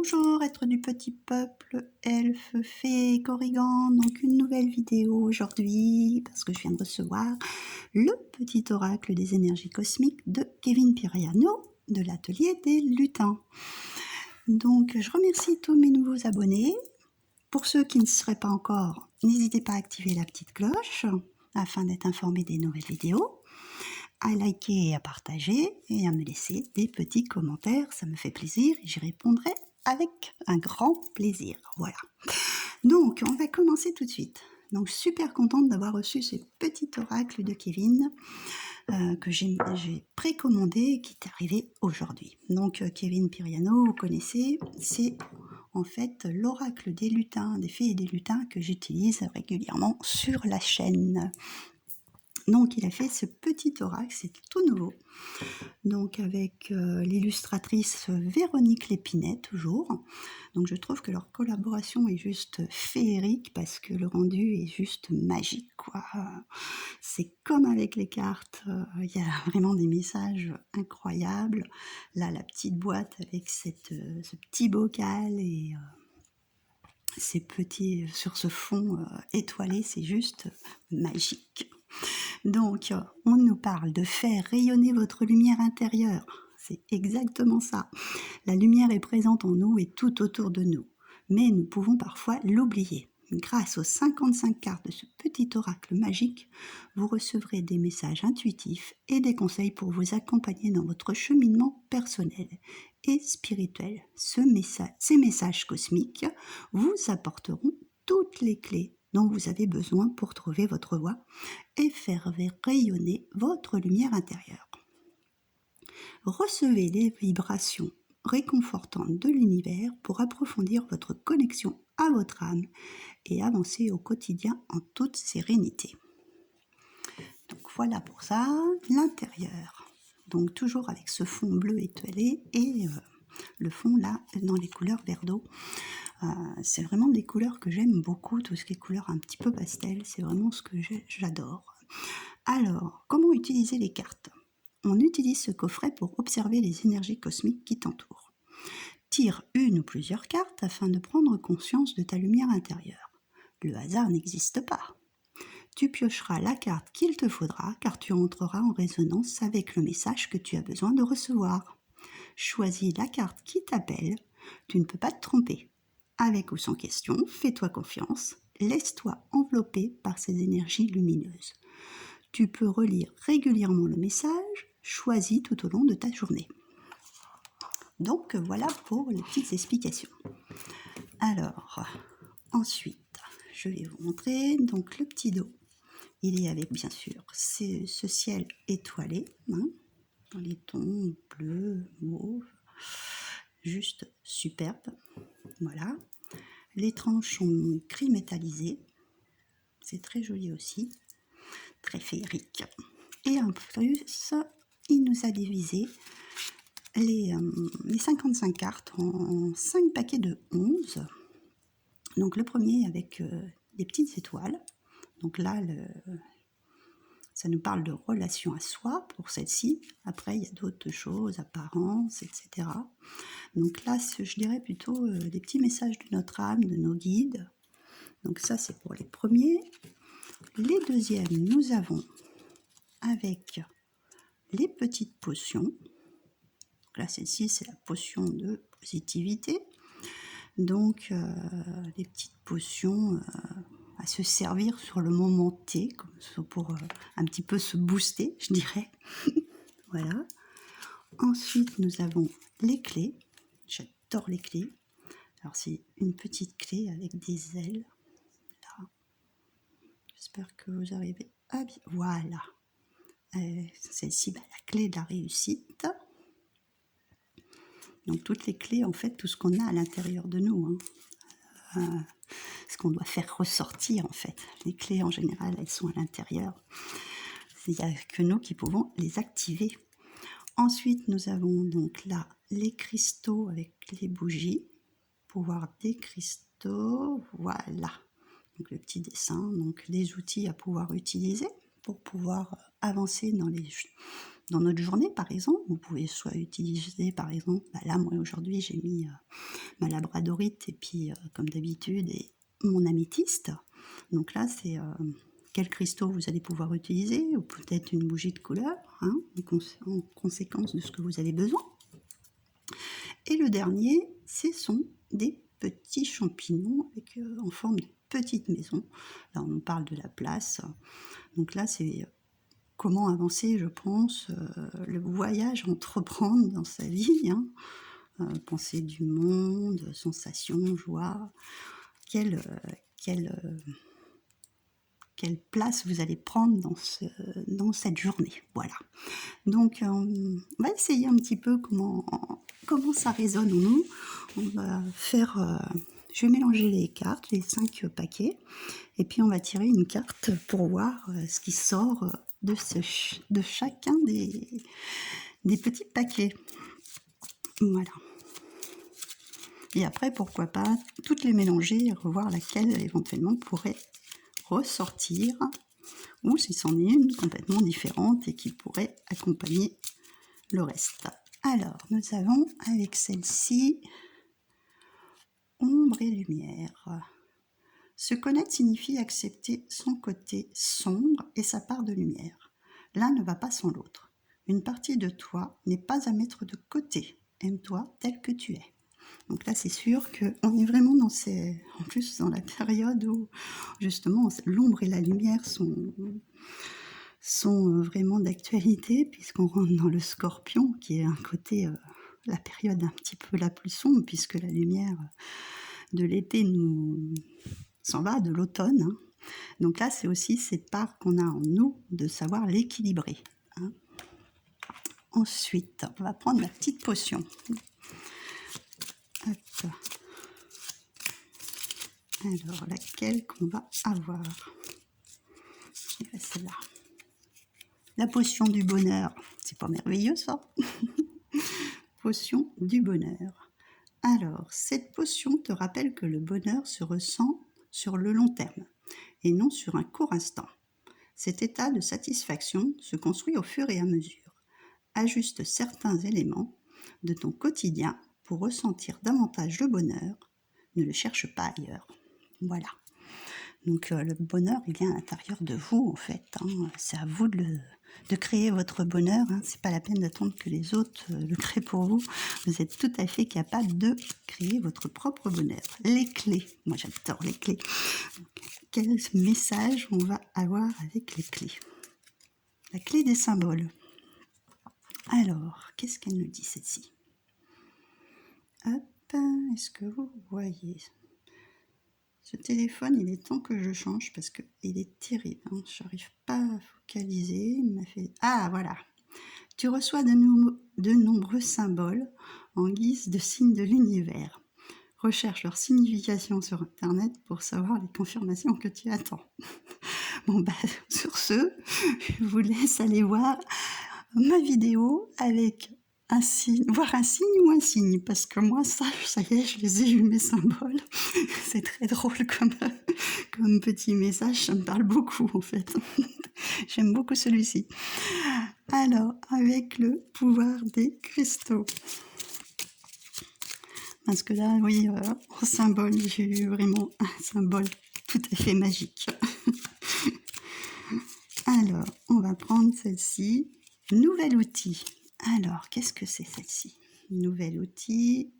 Bonjour, être du petit peuple, elfe, fée, corrigan, donc une nouvelle vidéo aujourd'hui, parce que je viens de recevoir le petit oracle des énergies cosmiques de Kevin Piriano, de l'atelier des lutins. Donc je remercie tous mes nouveaux abonnés. Pour ceux qui ne seraient pas encore, n'hésitez pas à activer la petite cloche, afin d'être informé des nouvelles vidéos, à liker et à partager, et à me laisser des petits commentaires, ça me fait plaisir, et j'y répondrai avec un grand plaisir. Voilà. Donc, on va commencer tout de suite. Donc, super contente d'avoir reçu ce petit oracle de Kevin que j'ai précommandé et qui est arrivé aujourd'hui. Donc, Kevin Piriano, vous connaissez, c'est en fait l'oracle des lutins, des fées et des lutins que j'utilise régulièrement sur la chaîne. Donc, il a fait ce petit oracle, c'est tout nouveau. Donc, avec l'illustratrice Véronique Lépinette, toujours. Donc, je trouve que leur collaboration est juste féerique parce que le rendu est juste magique, quoi. C'est comme avec les cartes, il y a vraiment des messages incroyables. Là, la petite boîte avec ce petit bocal et ces petits sur ce fond étoilé, c'est juste magique. Donc, on nous parle de faire rayonner votre lumière intérieure. C'est exactement ça. La lumière est présente en nous et tout autour de nous. Mais nous pouvons parfois l'oublier. Grâce aux 55 cartes de ce petit oracle magique, vous recevrez des messages intuitifs et des conseils pour vous accompagner dans votre cheminement personnel et spirituel. Ces messages cosmiques vous apporteront toutes les clés dont vous avez besoin pour trouver votre voie et faire rayonner votre lumière intérieure. Recevez les vibrations réconfortantes de l'univers pour approfondir votre connexion à votre âme et avancer au quotidien en toute sérénité. Donc voilà pour ça, l'intérieur. Donc toujours avec ce fond bleu étoilé et le fond là dans les couleurs vert d'eau. C'est vraiment des couleurs que j'aime beaucoup, tout ce qui est couleurs un petit peu pastel, c'est vraiment ce que j'adore. Alors, comment utiliser les cartes ? On utilise ce coffret pour observer les énergies cosmiques qui t'entourent. Tire une ou plusieurs cartes afin de prendre conscience de ta lumière intérieure. Le hasard n'existe pas. Tu piocheras la carte qu'il te faudra car tu entreras en résonance avec le message que tu as besoin de recevoir. Choisis la carte qui t'appelle, tu ne peux pas te tromper. Avec ou sans question, fais-toi confiance, laisse-toi envelopper par ces énergies lumineuses. Tu peux relire régulièrement le message choisi tout au long de ta journée. Donc voilà pour les petites explications. Alors, ensuite, je vais vous montrer donc le petit dos. Il est avec bien sûr ce ciel étoilé, dans les tons bleu, mauve, juste superbe. Voilà. Les tranches sont gris métallisé. C'est très joli aussi. Très féerique. Et en plus, il nous a divisé les 55 cartes en 5 paquets de 11. Donc le premier avec des petites étoiles. Donc là, ça nous parle de relation à soi pour celle-ci. Après, il y a d'autres choses, apparences, etc. Donc là, je dirais plutôt des petits messages de notre âme, de nos guides. Donc ça, c'est pour les premiers. Les deuxièmes, nous avons avec les petites potions. Donc là, celle-ci, c'est la potion de positivité. Donc, les petites potions à se servir sur le moment T, comme pour un petit peu se booster, je dirais. Voilà. Ensuite, nous avons les clés. J'adore les clés. Alors, c'est une petite clé avec des ailes. Là. J'espère que vous arrivez à bien. Voilà. Celle-ci, la clé de la réussite. Donc toutes les clés, en fait, tout ce qu'on a à l'intérieur de nous, ce qu'on doit faire ressortir, en fait. Les clés, en général, elles sont à l'intérieur. Il n'y a que nous qui pouvons les activer. Ensuite, nous avons donc là les cristaux avec les bougies. Pouvoir des cristaux, voilà. Donc le petit dessin, donc des outils à pouvoir utiliser pour pouvoir avancer dans notre journée, par exemple. Vous pouvez soit utiliser, par exemple, là, moi, aujourd'hui, j'ai mis ma labradorite et puis comme d'habitude et mon améthyste. Donc là c'est quels cristaux vous allez pouvoir utiliser, ou peut-être une bougie de couleur, hein, en conséquence de ce que vous avez besoin. Et le dernier, ce sont des petits champignons avec, en forme de petite maison. Là on parle de la place. Donc là c'est comment avancer, je pense, le voyage, entreprendre dans sa vie, hein. Pensée du monde, sensations, joie, quelle place vous allez prendre dans cette journée. Voilà. Donc, on va essayer un petit peu comment ça résonne en nous. On va faire... je vais mélanger les cartes, les 5 paquets, et puis on va tirer une carte pour voir ce qui sort de chacun des petits paquets. Voilà. Et après, pourquoi pas toutes les mélanger et revoir laquelle éventuellement pourrait ressortir, ou si c'en est une complètement différente et qui pourrait accompagner le reste. Alors, nous avons avec celle-ci ombre et lumière. Se connaître signifie accepter son côté sombre et sa part de lumière. L'un ne va pas sans l'autre. Une partie de toi n'est pas à mettre de côté. Aime-toi tel que tu es. Donc là, c'est sûr qu'on est vraiment en plus dans la période où justement l'ombre et la lumière sont vraiment d'actualité, puisqu'on rentre dans le Scorpion, qui est un côté, la période un petit peu la plus sombre, puisque la lumière de l'été nous s'en va, de l'automne, hein. Donc là, c'est aussi cette part qu'on a en nous de savoir l'équilibrer, hein. Ensuite, on va prendre la petite potion. Hop. Alors, laquelle qu'on va avoir? Celle-là. La potion du bonheur. C'est pas merveilleux, ça? Potion du bonheur. Alors, cette potion te rappelle que le bonheur se ressent sur le long terme et non sur un court instant. Cet état de satisfaction se construit au fur et à mesure. Ajuste certains éléments de ton quotidien pour ressentir davantage le bonheur. Ne le cherche pas ailleurs. Voilà. Donc le bonheur, il vient à l'intérieur de vous, en fait, hein. C'est à vous de créer votre bonheur, hein. C'est pas la peine d'attendre que les autres le créent pour vous. Vous êtes tout à fait capable de créer votre propre bonheur. Les clés. Moi, j'adore les clés. Donc, quel message on va avoir avec les clés? La clé des symboles. Alors, qu'est-ce qu'elle nous dit, celle-ci? Hop, est-ce que vous voyez? Ce téléphone, il est temps que je change parce qu'il est terrible, hein. Je n'arrive pas à focaliser. Il m'a fait... Ah, voilà. Tu reçois de nombreux symboles en guise de signes de l'univers. Recherche leur signification sur Internet pour savoir les confirmations que tu attends. Bon, bah, sur ce, je vous laisse aller voir ma vidéo avec un signe, voir un signe ou un signe, parce que moi, ça y est, je les ai eu, mes symboles. C'est très drôle comme petit message, ça me parle beaucoup, en fait. J'aime beaucoup celui-ci. Alors, avec le pouvoir des cristaux. Parce que là, oui, en symbole, j'ai eu vraiment un symbole tout à fait magique. Alors, on va prendre celle-ci. Nouvel outil. Alors, qu'est-ce que c'est celle-ci? Nouvel outil.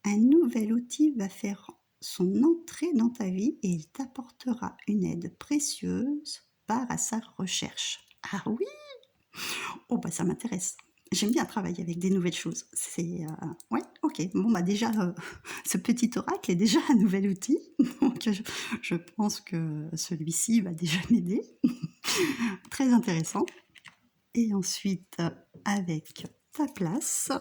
Un nouvel outil va faire son entrée dans ta vie et il t'apportera une aide précieuse par à sa recherche. Ah oui! Oh, bah ça m'intéresse. J'aime bien travailler avec des nouvelles choses. Ouais, ok. Bon, bah déjà, ce petit oracle est déjà un nouvel outil. Donc, je pense que celui-ci va déjà m'aider. Très intéressant. Et ensuite, avec ta place,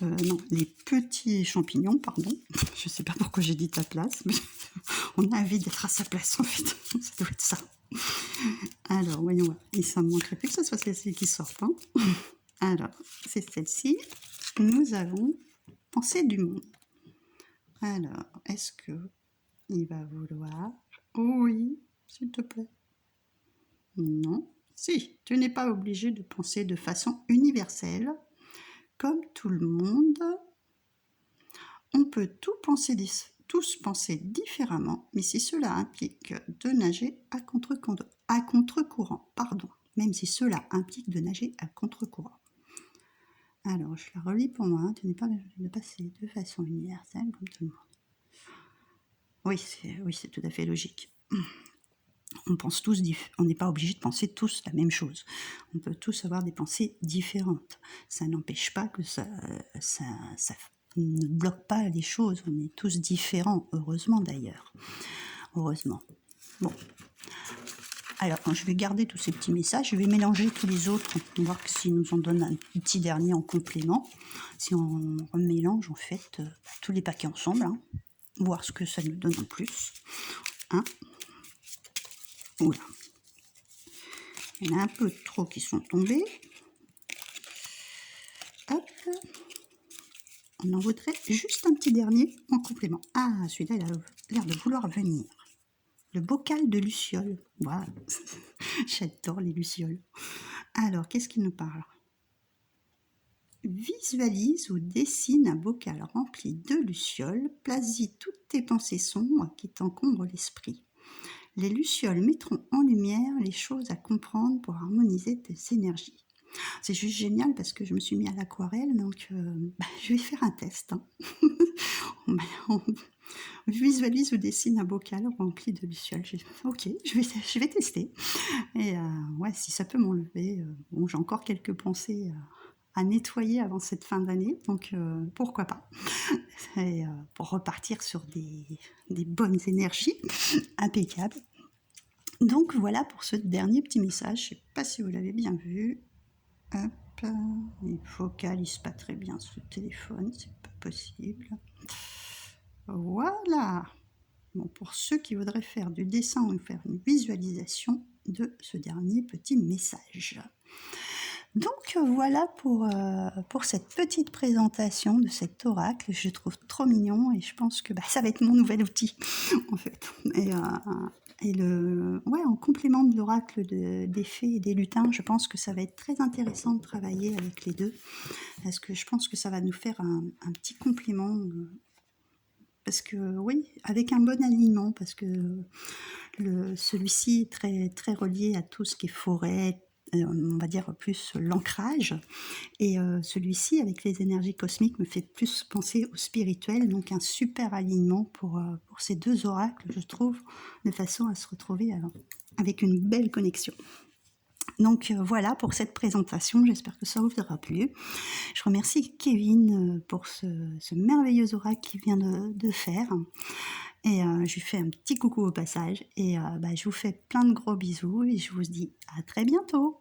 non, les petits champignons, pardon. Je ne sais pas pourquoi j'ai dit ta place, mais on a envie d'être à sa place en fait. Ça doit être ça. Alors, voyons voir. Et ça ne manquerait plus que ce soit celle-ci qui sorte, hein. Alors, c'est celle-ci. Nous avons pensée du monde. Alors, est-ce que il va vouloir? Oui, s'il te plaît. Non. Si, tu n'es pas obligé de penser de façon universelle. comme tout le monde, on peut tous penser différemment, mais si cela implique de nager à contre-courant, même si cela implique de nager à contre-courant. Alors, je la relis pour moi. Tu n'es pas de passer de façon universelle comme tout le monde. Oui, c'est tout à fait logique. On pense tous, on n'est pas obligé de penser tous la même chose. On peut tous avoir des pensées différentes. Ça n'empêche pas que ça ne bloque pas les choses. On est tous différents, heureusement d'ailleurs. Heureusement. Bon. Alors, je vais garder tous ces petits messages. Je vais mélanger tous les autres. On va voir s'ils nous en donnent un petit dernier en complément. Si on remélange en fait tous les paquets ensemble. Voir ce que ça nous donne en plus. Oula. Il y en a un peu trop qui sont tombés. Hop. On en voudrait juste un petit dernier en complément. Ah, celui-là, il a l'air de vouloir venir. Le bocal de lucioles. Voilà. J'adore les lucioles. Alors, qu'est-ce qu'il nous parle? Visualise ou dessine un bocal rempli de lucioles. Place-y toutes tes pensées sombres qui t'encombrent l'esprit. Les lucioles mettront en lumière les choses à comprendre pour harmoniser tes énergies. C'est juste génial parce que je me suis mis à l'aquarelle, donc je vais faire un test. On visualise ou dessine un bocal rempli de lucioles. Ok, je vais tester. Et ouais, si ça peut m'enlever, bon, j'ai encore quelques pensées à nettoyer avant cette fin d'année, donc pourquoi pas. Et, pour repartir sur des bonnes énergies impeccables. Donc voilà pour ce dernier petit message. Je ne sais pas si vous l'avez bien vu. Hop, il focalise pas très bien ce téléphone, c'est pas possible. Voilà. Bon, pour ceux qui voudraient faire du dessin ou faire une visualisation de ce dernier petit message. Donc voilà pour cette petite présentation de cet oracle. Je le trouve trop mignon et je pense que ça va être mon nouvel outil en fait. Et en complément de l'oracle des fées et des lutins, je pense que ça va être très intéressant de travailler avec les deux, parce que je pense que ça va nous faire un petit complément, parce que oui, avec un bon alignement, parce que celui-ci est très, très relié à tout ce qui est forêt, on va dire plus l'ancrage, et celui-ci avec les énergies cosmiques me fait plus penser au spirituel, donc un super alignement pour ces deux oracles, je trouve, de façon à se retrouver avec une belle connexion. Donc voilà pour cette présentation, j'espère que ça vous aura plu. Je remercie Kevin pour ce merveilleux oracle qu'il vient de faire. Et je lui fais un petit coucou au passage. Et je vous fais plein de gros bisous et je vous dis à très bientôt.